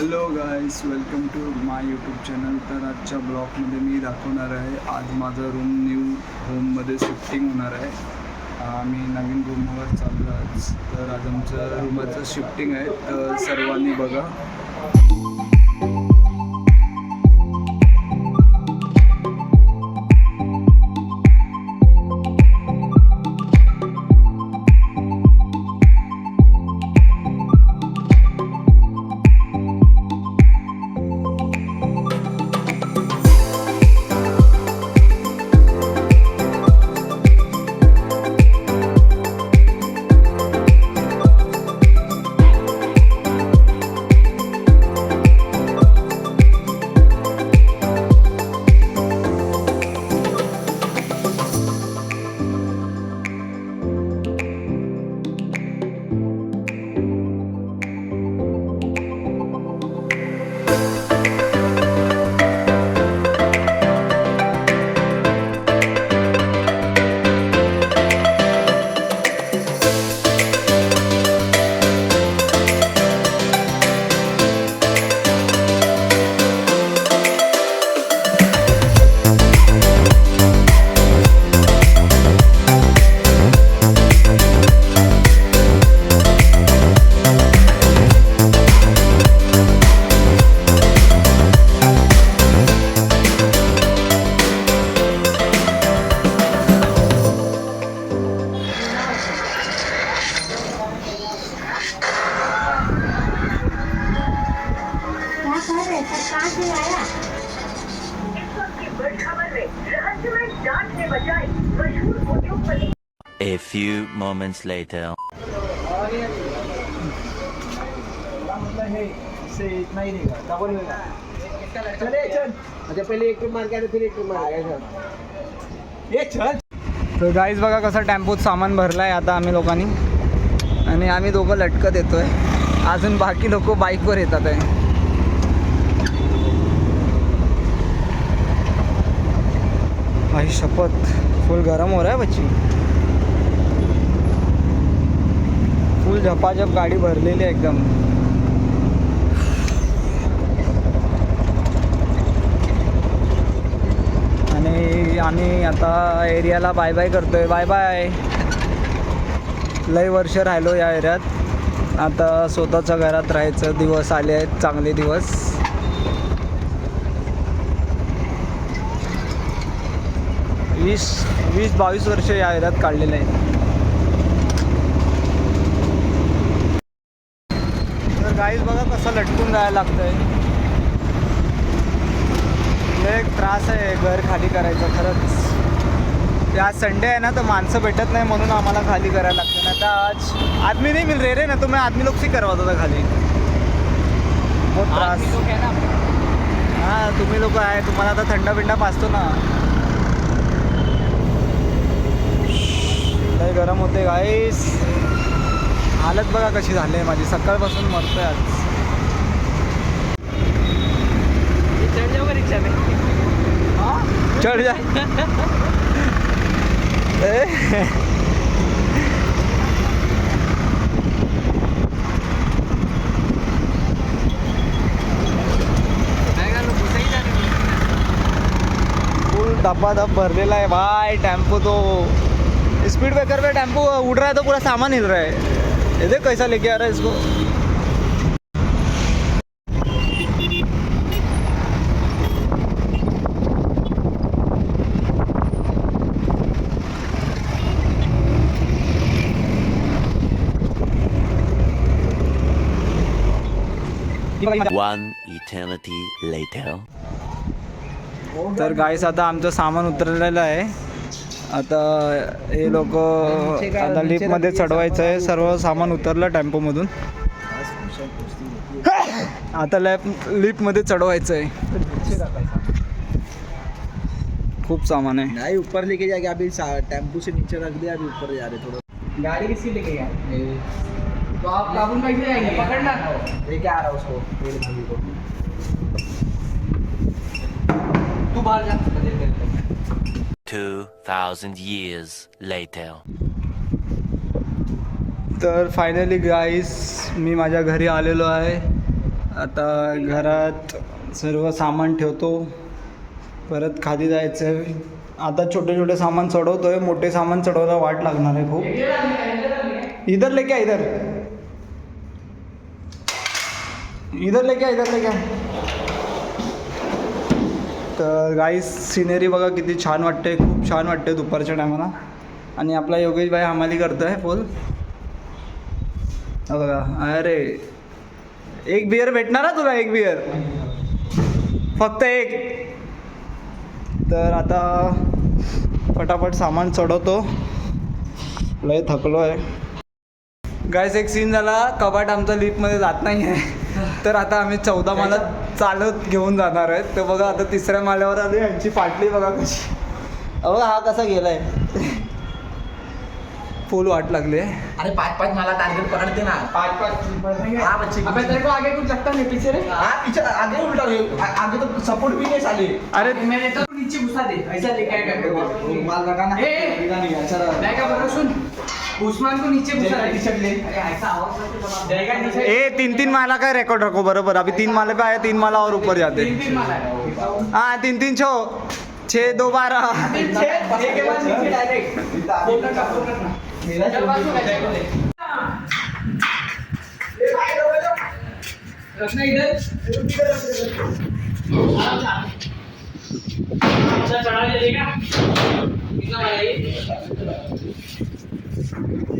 Hello guys, welcome to my YouTube channel. तर आजच्या ब्लॉगमध्ये मी दाखवणार आहे आज माझं रूम न्यू होममध्ये शिफ्टिंग होणार आहे. आम्ही नवीन रूमवर चाललो आज. तर आज आमचं रूमाचं शिफ्टिंग आहे, तर सर्वांनी बघा. A few moments later. तर गाईज बघा कसं टेम्पोत सामान भरलं आहे आता आम्ही लोकांनी, आणि आम्ही दोघं लटकत येतोय. अजून बाकी लोक बाईकवर येतात आहे. भाई शपथ, फुल गरम हो रहा है बच्ची. फुल झपाझप गाडी भरलेली आहे एकदम. आणि आम्ही आता एरियाला बाय बाय करतोय. Bye bye. लय वर्ष राहिलो या एरियात. आता स्वतःच्या घरात राहायचं दिवस आले आहेत, चांगले दिवस. वीस 22 वर्ष या एरियात काढलेले आहेत. तर गाईज बघा कसं लटकून जायला लागतंय. एक त्रास आहे घर खाली करायचं खरंच. आज संडे आहे ना, तर माणसं भेटत नाही म्हणून आम्हाला खाली करायला लागतं. ना तर आज आदमी नाही मिल रे ना, तो मैं आदमी लोग से करवाता था खाली. बहुत त्रास. हां, तुम्ही लोक आहे, तुम्हाला आता थंडा बिंडा पाजतो ना. लय गरम होते गाईस. हालत बघा कशी झाली आहे माझी. सकाळपासून मरतोय आज. चढ़ जाओगे रिक्शा में? चढ़ जा. फुल धब्बाधब भरलेला है भाई टेम्पो. तो स्पीड ब्रेकर पे टेम्पो उड़ रहा है तो पूरा सामान हिल रहा है. ये देख कैसा लेके आ रहा है इसको. One eternity later. तर गाईस आता आमचं सामान उतरलेलं आहे. आता हे लोक आता लिफ्टमध्ये चढवायचं आहे. सर्व सामान उतरलं टेम्पोमधून. आता लिफ्टमध्ये चढवायचं आहे. खूप सामान आहे. नहीं, ऊपर लेके जाके अभी टेम्पो से नीचे रख दिया, अभी ऊपर जा रहे थोड़ा. गाड़ी किसकी लेके गया? तो आप काबुल कैसे जाएंगे? पकड़ना लेके आ रहा उसको, को. तू बाहर जा. 2000 years later. तर फायनली गाईस मी माझ्या घरी आलेलो आहे. आता घरात सर्व सामान ठेवतो, परत खाली जायचं आहे. आता छोटे छोटे सामान चढवतोय, मोठे सामान चढवायला वाट लागणार आहे खूप. इधर लेके आ, इधर लेके आ, इधर लेके आ. तर गाईस सिनेरी बघा किती छान वाटते, खूप छान वाटते दुपारच्या टायमाला. आणि आपला योगेश भाई हमाली करतोय फुल. बघा, अरे एक बियर भेटणार ना तुला, एक बियर फक्त एक. तर आता फटाफट सामान चढवतो, लय थकलो आहे. गाईस एक सीन झाला, कबाट आमचा लिफ्टमध्ये जात नाही आहे. तर आता आम्ही 14 माळ्यात चालत घेऊन जाणार आहेत. तर बघा आता 3ऱ्या माळ्यावर आली, यांची फाटली बघा कशी. बघा हा कसा गेलाय, फुल वाट लागली आहे. अरे 5-5 मला टारगेट पकडते ना. 5-5 हाँ बच्चे. अबे तेरे को आगे कुछ लगता नहीं, पीछे रे. हाँ पीछे आगे उल्टा आगे तो सपोर्ट भी नहीं साले. अरे मैंने तो नीचे घुसा दे, ऐसा लेके आएगा करके. रुमाल लगाना है. नहीं अच्छा रहा. मैं क्या बोल रहा हूँ, सुन. उस्मान को नीचे घुसा दे. टी-शर्ट ले. अरे ऐसा आवाज मत दबा. जाएगा नीचे. ए 3-3 माला का रिकॉर्ड रखो बराबर. अभी 3 माले पे आया, 3 माला और ऊपर जाते. 3 माला है. हाँ 3-3 छो 6 2 12. 3-6 एक के बाद नीचे डायरेक्ट. फोल्डर का. चल बाजू में जाएगा ले. रखना इधर. अच्छा चढ़ा ले लेगा. कितना वाला ये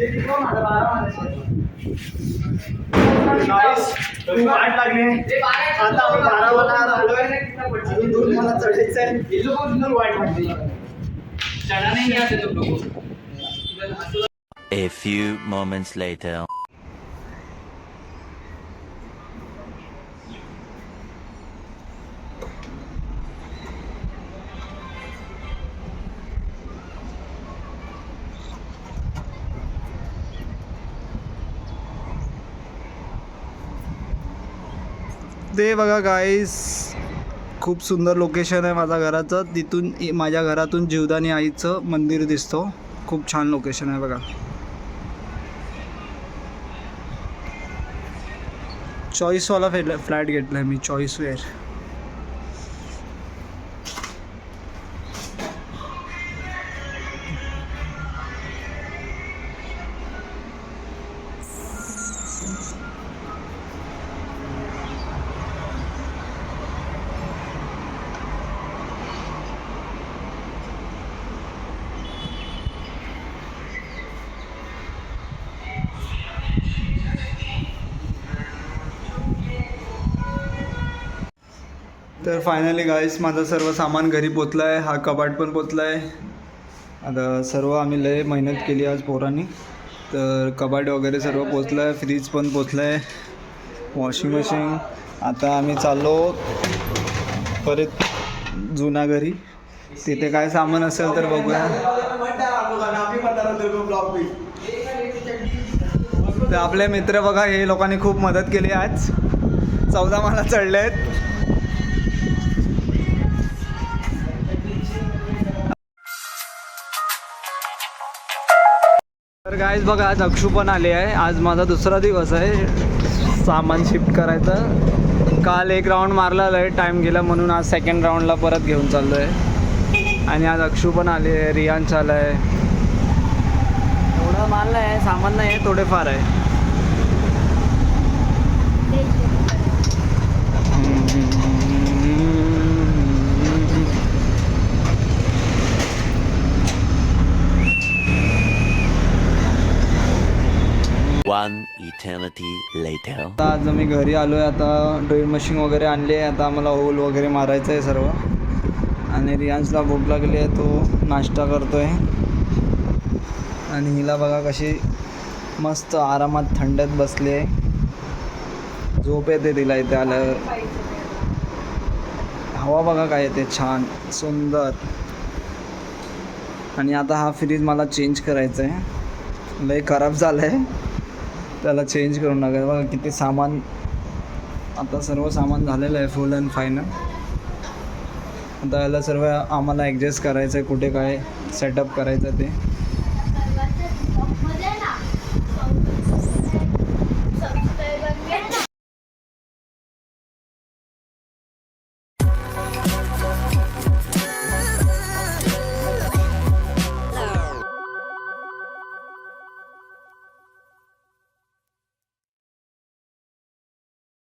कितना वाला 12 वाला. गाइस खूप वाट लागली आहे. ये 12 आता आपण 12 वाला आलोय. कितना पड़ता अजून 2 मला चढायचं आहे. ये लोगों को इधर वाइट पड़ती है. चढ़ा नहीं आते तुम लोगों को. A few moments later. ते बघा गाईस, खूप सुंदर लोकेशन आहे माझ्या घराचं. तिथून माझ्या घरातून जीवदानी आईचं मंदिर दिसतो. खूप छान लोकेशन आहे बघा. चॉईसवाला फ्लॅट घेतला आहे मी, चॉईसवेअर. तर फायनली गाईस माझं सर्व सामान घरी पोचलं आहे. हा कपाट पण पोचला आहे. आता सर्व आम्ही लय मेहनत केली आज पोरांनी. तर कपाट वगैरे सर्व पोचलं आहे, फ्रीज पण पोचलं आहे, वॉशिंग मशीन. आता आम्ही चाललो परत जुना घरी. तिथे काय सामान असेल तर बघूया. तर आपले मित्र बघा, हे लोकांनी खूप मदत केली आज. 14 माळा चढले आहेत. तर गाईज बघा, आज अक्षू पण आले आहे. आज माझा 2रा दिवस आहे सामान शिफ्ट करायचं. काल 1 राऊंड मारला, लय टाईम गेला म्हणून आज 2nd राऊंडला परत घेऊन चाललो आहे. आणि आज अक्षू पण आले आहे, रियान आला आहे. एवढं मारलं आहे, सामान नाही आहे, थोडेफार आहे. One eternity later. आता आज मी घरी आलो आहे. आता ड्रिल मशीन वगैरे आणली आहे. आता आम्हाला होल वगैरे मारायचं आहे सर्व. आणि रियांशला भूक लागली आहे, तो नाश्ता करतो आहे. आणि हिला बघा कशी मस्त आरामात थंडत बसली आहे. झोप येते तिला इथे आल्यावर. हवा बघा काय येते, छान सुंदर. आणि आता हा फ्रीज मला चेंज करायचा आहे, लय खराब झालं आहे. त्याला चेंज करून टाकायचं. बघा किती सामान, आता सर्व सामान झालेलं आहे फुल अँड फायनल. आता याला सर्व आम्हाला ॲडजस्ट करायचं आहे, कुठे काय सेटअप करायचं ते.